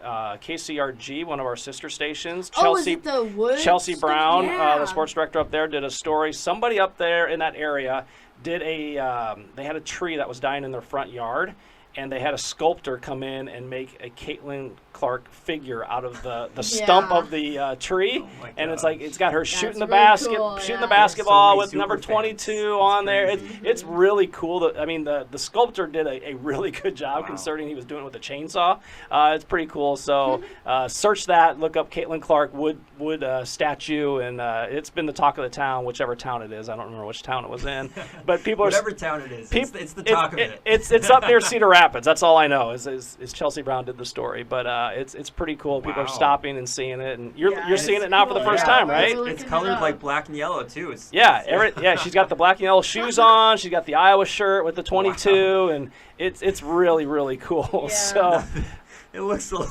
KCRG, one of our sister stations, Chelsea Brown, the sports director up there, did a story. Somebody up there in that area did they had a tree that was dying in their front yard, and they had a sculptor come in and make a Caitlin Clark figure out of the stump of the tree, and it's like it's got her shooting the basketball with number 22 on there. It's really cool. The sculptor did a really good job considering he was doing it with a chainsaw. It's pretty cool. So search that, look up Caitlin Clark wood statue, and it's been the talk of the town, whichever town it is. I don't remember which town it was in, but people whatever town it is, it's the talk of it. It's up near Cedar Rapids. That's all I know is Chelsea Brown did the story, but it's pretty cool. People are stopping and seeing it, and you're seeing it now for the first time, right? It's colored like black and yellow too. She's got the black and yellow shoes on. She's got the Iowa shirt with the 22, and it's really, really cool. Yeah. So it looks a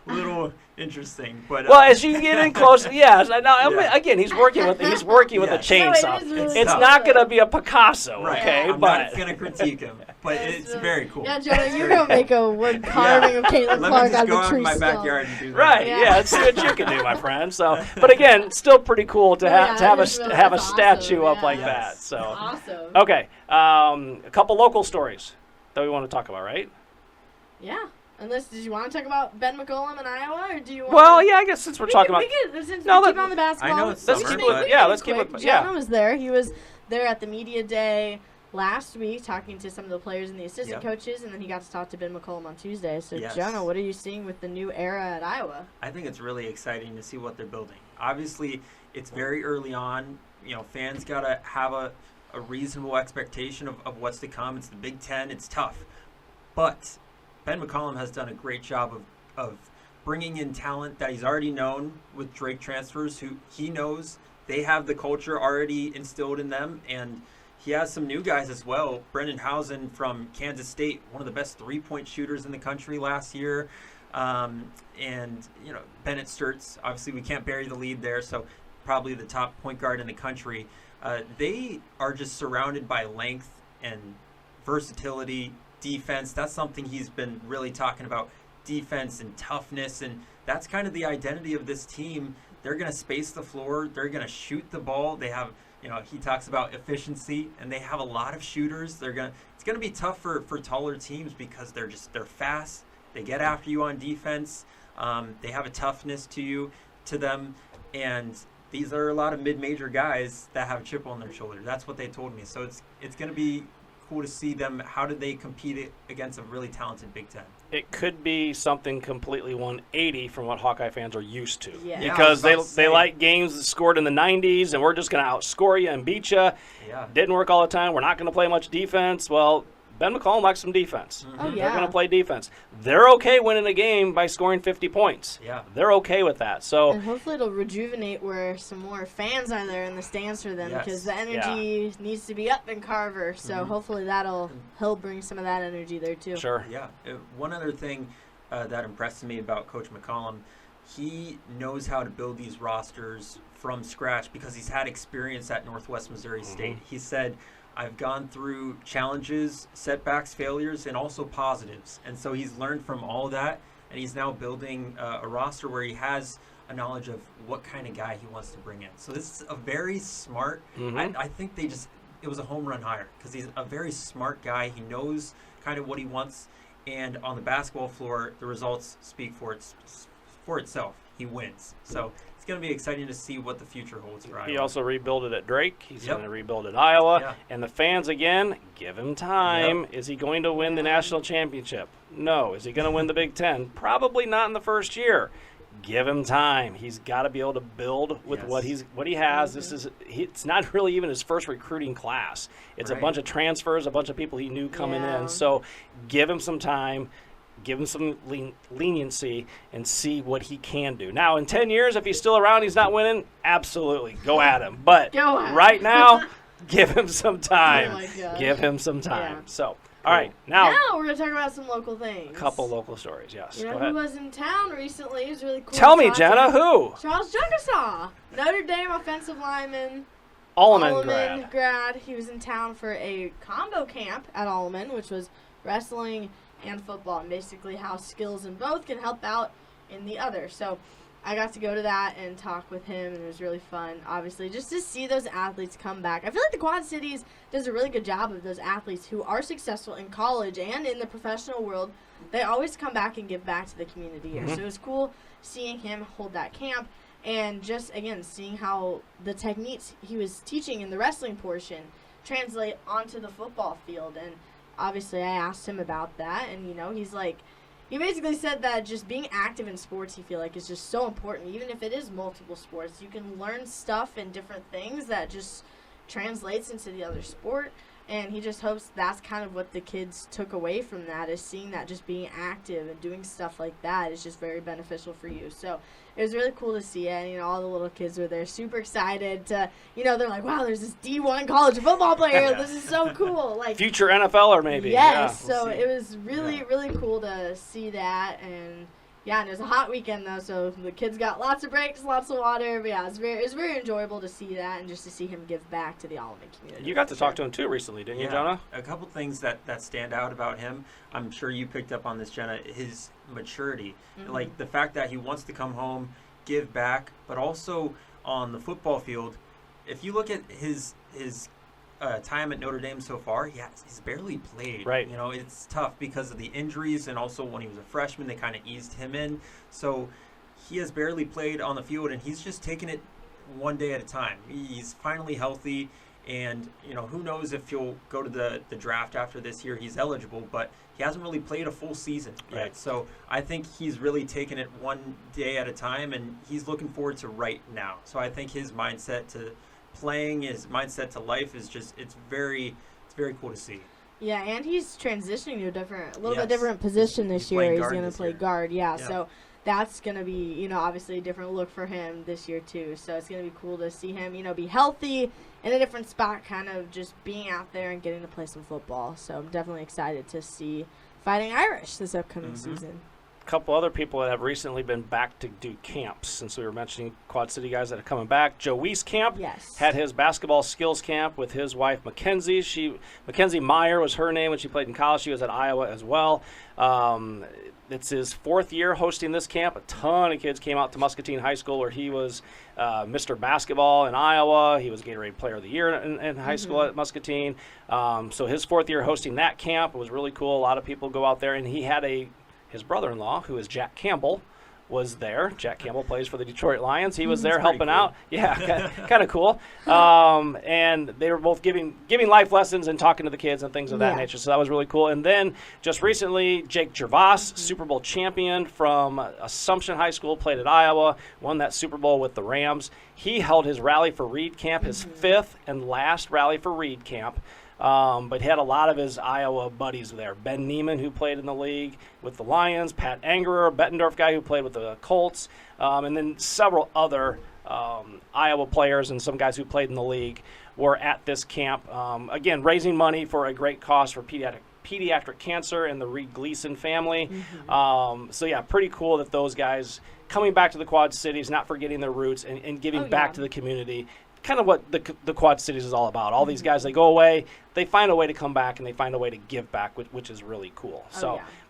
little interesting, but as you get in close, again, he's working with a chainsaw. It's not going to be a Picasso, okay? I'm not going to critique him, but it's very cool. Yeah, Jonah, you're going to make a wood carving of Caitlin Clark out of a tree. Let me just go out in my backyard and do that. Right? Let's see what you can do, my friend. So, but again, still pretty cool to have a statue up like that. So awesome. Okay, a couple local stories that we want to talk about, right? Yeah. Unless, did you want to talk about Ben McCollum in Iowa, or do you want I guess since we're talking about... Since we're keeping on the basketball... I know it's summer, let's keep it... Jonah was there. He was there at the media day last week talking to some of the players and the assistant coaches, and then he got to talk to Ben McCollum on Tuesday. So, Jonah, what are you seeing with the new era at Iowa? I think it's really exciting to see what they're building. Obviously, it's very early on. Fans got to have a reasonable expectation of what's to come. It's the Big Ten. It's tough. But Ben McCollum has done a great job of bringing in talent that he's already known with Drake transfers, who he knows they have the culture already instilled in them, and he has some new guys as well. Brendan Housen from Kansas State, one of the best three-point shooters in the country last year, and Bennett Sturtz. Obviously, we can't bury the lead there, so probably the top point guard in the country. They are just surrounded by length and versatility. Defense, that's something he's been really talking about. defense and toughness, and that's kind of the identity of this team. They're going to space the floor. They're going to shoot the ball. They have, he talks about efficiency, and they have a lot of shooters. It's going to be tough for taller teams because they're fast. They get after you on defense. They have a toughness to them, and these are a lot of mid-major guys that have a chip on their shoulder. That's what they told me. So it's going to be cool to see them. How do they compete against a really talented Big Ten? It could be something completely 180 from what Hawkeye fans are used to. Yeah. Because they like games that scored in the 90s, and we're just going to outscore you and beat you. Yeah. Didn't work all the time. We're not going to play much defense. Well, Ben McCollum likes some defense. Mm-hmm. Oh, yeah. They're going to play defense. They're okay winning a game by scoring 50 points. Yeah. They're okay with that. So and hopefully it'll rejuvenate where some more fans are there in the stands for them, because the energy needs to be up in Carver. So hopefully he'll bring some of that energy there too. Sure. Yeah. One other thing that impressed me about Coach McCollum, he knows how to build these rosters from scratch because he's had experience at Northwest Missouri State. He said, I've gone through challenges, setbacks, failures, and also positives. And so he's learned from all that, and he's now building a roster where he has a knowledge of what kind of guy he wants to bring in. So this is a very smart, I think it was a home run hire because he's a very smart guy. He knows kind of what he wants, and on the basketball floor, the results speak for itself. He wins. So it's going to be exciting to see what the future holds for Iowa. He also rebuilt it at Drake. He's going to rebuild at Iowa. Yeah. And the fans, again, give him time. Is he going to win the national championship? No. Is he going to win the Big Ten? Probably not in the first year. Give him time. He's got to be able to build with what he has. It's not really even his first recruiting class. It's a bunch of transfers, a bunch of people he knew coming in. So give him some time. Give him some leniency and see what he can do. Now, in 10 years, if he's still around, he's not winning, absolutely, go at him. But right now, give him some time. Oh my gosh. Give him some time. Yeah. So, all right, now we're going to talk about some local things. A couple local stories, yes. You know go who ahead. was in town recently? It was really cool. Tell me, Jenna, who? Charles Junkersaw, Notre Dame offensive lineman. Alleman grad. He was in town for a combo camp at Alleman, which was wrestling and football, and basically how skills in both can help out in the other. So I got to go to that and talk with him, and it was really fun, obviously, just to see those athletes come back. I feel like the Quad Cities does a really good job of those athletes who are successful in college and in the professional world. They always come back and give back to the community here. So it was cool seeing him hold that camp, and just, again, seeing how the techniques he was teaching in the wrestling portion translate onto the football field. And obviously, I asked him about that, and, he's like, he basically said that just being active in sports, he feel like, is just so important. Even if it is multiple sports, you can learn stuff in different things that just translates into the other sport. And he just hopes that's kind of what the kids took away from that, is seeing that just being active and doing stuff like that is just very beneficial for you. So it was really cool to see it. And, all the little kids were there super excited to, they're like, wow, there's this D1 college football player. This is so cool. Like future NFLer maybe. Yes. Yeah. So it was really, really cool to see that. And and it was a hot weekend though, so the kids got lots of breaks, lots of water. But it was very enjoyable to see that, and just to see him give back to the Alleman community. You got to talk to him too recently, didn't you, Jonah? A couple things that stand out about him. I'm sure you picked up on this, Jenna. His maturity, like the fact that he wants to come home, give back, but also on the football field. If you look at his time at Notre Dame so far, he's barely played. Right. It's tough because of the injuries, and also when he was a freshman, they kind of eased him in. So he has barely played on the field, and he's just taking it one day at a time. He's finally healthy, and who knows if he'll go to the draft after this year. He's eligible, but he hasn't really played a full season yet. Right. So I think he's really taking it one day at a time, and he's looking forward to right now. So I think his mindset to playing, his mindset to life is it's very cool to see. Yeah, and he's transitioning to a little bit different position this year. He's going to play guard. Yeah, so that's going to be, obviously a different look for him this year too. So it's going to be cool to see him, be healthy in a different spot, kind of just being out there and getting to play some football. So I'm definitely excited to see Fighting Irish this upcoming season. couple other people that have recently been back to do camps, since we were mentioning Quad City guys that are coming back. Joe Weiss camp had his basketball skills camp with his wife Mackenzie. Mackenzie Meyer was her name when she played in college. She was at Iowa as well. It's his 4th year hosting this camp. A ton of kids came out to Muscatine High School, where he was Mr. Basketball in Iowa. He was Gatorade Player of the Year in high school at Muscatine. So his 4th year hosting that camp was really cool. A lot of people go out there, and he had his brother-in-law, who is Jack Campbell, was there. Jack Campbell plays for the Detroit Lions. He was there helping out. Yeah, kind of cool. And they were both giving life lessons and talking to the kids and things of that nature. So that was really cool. And then just recently, Jake Gervais, Super Bowl champion from Assumption High School, played at Iowa, won that Super Bowl with the Rams. He held his Rally for Reed camp, his 5th and last Rally for Reed camp. But he had a lot of his Iowa buddies there. Ben Neiman, who played in the league with the Lions, Pat Angerer, Bettendorf guy who played with the Colts, and then several other Iowa players and some guys who played in the league were at this camp. Again, raising money for a great cause for pediatric cancer and the Reed Gleason family. So yeah, pretty cool that those guys coming back to the Quad Cities, not forgetting their roots, and giving back to the community. Kind of what the Quad Cities is all about. All these guys, they go away, they find a way to come back, and they find a way to give back, which is really cool.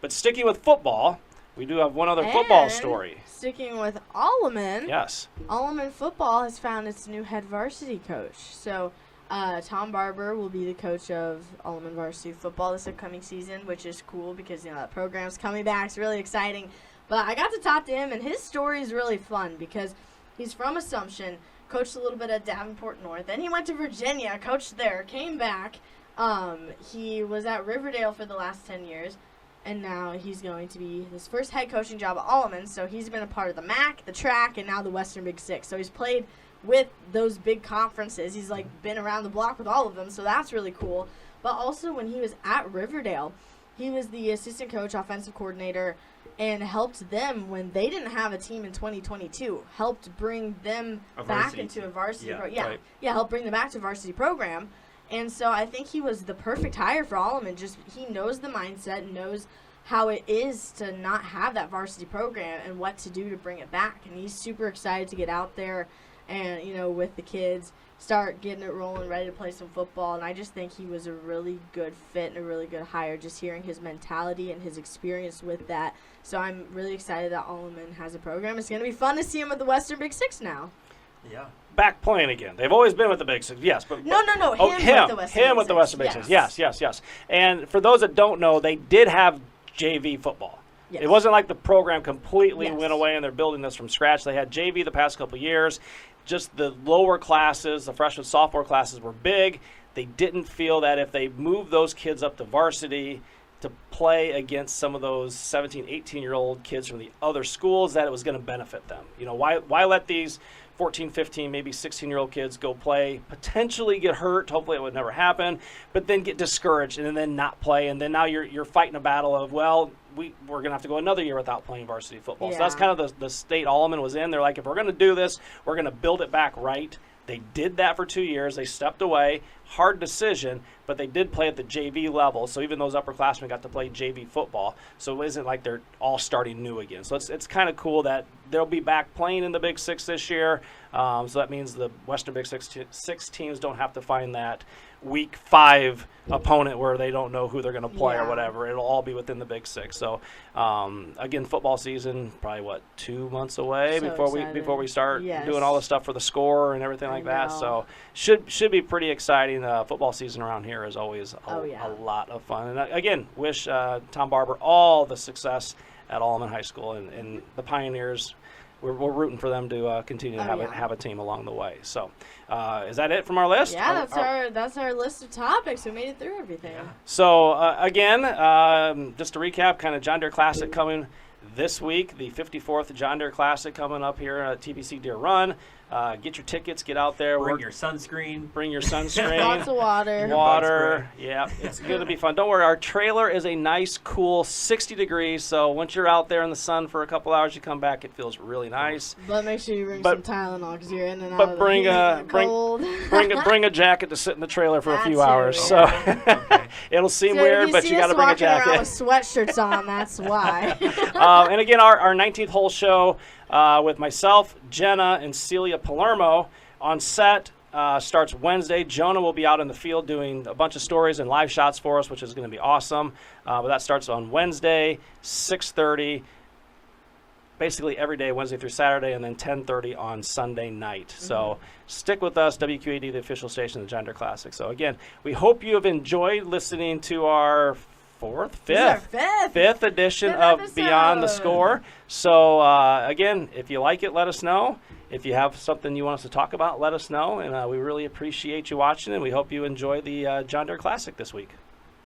But sticking with football, we do have one other football story. Sticking with Alleman. Yes. Alleman football has found its new head varsity coach. So Tom Barber will be the coach of Alleman varsity football this upcoming season, which is cool because, that program's coming back. It's really exciting. But I got to talk to him, and his story is really fun because he's from Assumption, coached a little bit at Davenport North. Then he went to Virginia, coached there, came back. He was at Riverdale for the last 10 years, and now he's going to be his first head coaching job at Alleman. So he's been a part of the MAC, the track, and now the Western Big Six. So he's played with those big conferences. He's been around the block with all of them, so that's really cool. But also when he was at Riverdale, he was the assistant coach, offensive coordinator, and helped them when they didn't have a team in 2022. Helped bring them back into a varsity program. Helped bring them back to a varsity program. And so I think he was the perfect hire for Alleman. Just he knows the mindset, knows how it is to not have that varsity program and what to do to bring it back. And he's super excited to get out there and, with the kids, start getting it rolling, ready to play some football. And I just think he was a really good fit and a really good hire, just hearing his mentality and his experience with that. So I'm really excited that Alleman has a program. It's going to be fun to see him at the Western Big Six now. Yeah. Back playing again. They've always been with the Big Six, yes. But No. Him with the Western Big Six. Yes. And for those that don't know, they did have JV football. Yes. It wasn't like the program completely went away and they're building this from scratch. They had JV the past couple of years. Just the lower classes, the freshman, sophomore classes were big. They didn't feel that if they moved those kids up to varsity to play against some of those 17, 18-year-old kids from the other schools, that it was going to benefit them. Why let these 14, 15, maybe 16-year-old kids go play, potentially get hurt, hopefully it would never happen, but then get discouraged and then not play, and then now you're fighting a battle of, we're going to have to go another year without playing varsity football. So that's kind of the state Alleman was in. They're like, if we're going to do this, we're going to build it back right. They did that for 2 years. They stepped away. Hard decision, but they did play at the JV level. So even those upperclassmen got to play JV football. So it isn't like they're all starting new again. So it's kind of cool that they'll be back playing in the Big Six this year. So that means the Western Big Six teams don't have to find that Week 5 opponent where they don't know who they're going to play or whatever. It'll all be within the Big Six. So again, football season probably 2 months away before we start doing all the stuff for the score and everything like that. So should be pretty exciting. Football season around here is always a lot of fun. And again, wish Tom Barber all the success at Alleman High School and the Pioneers. We're rooting for them to continue to have a team along the way. So, is that it from our list? Yeah, that's our list of topics. We made it through everything. Yeah. So again, just to recap, kind of John Deere Classic coming this week, the 54th John Deere Classic coming up here at TPC Deere Run. Get your tickets, get out there. Bring your sunscreen. Lots of water. Yeah, it's going to be fun. Don't worry, our trailer is a nice, cool 60 degrees, so once you're out there in the sun for a couple hours, you come back, it feels really nice. But make sure you bring some Tylenol because you're in and out of the cold. Bring a jacket to sit in the trailer for a few hours. So it'll seem weird, but you got to bring a jacket. Around with sweatshirts on, that's why. And again, our 19th hole show with myself, Jenna, and Celia Palermo on set starts Wednesday. Jonah will be out in the field doing a bunch of stories and live shots for us, which is going to be awesome. But that starts on Wednesday, 6:30. Basically every day, Wednesday through Saturday, and then 10:30 on Sunday night. Mm-hmm. So stick with us, WQAD, the official station of the John Deere Classic. So again, we hope you have enjoyed listening to our fifth edition of episode. Beyond the Score. So again, if you like it, let us know. If you have something you want us to talk about, let us know. And we really appreciate you watching, and we hope you enjoy the John Deere Classic this week.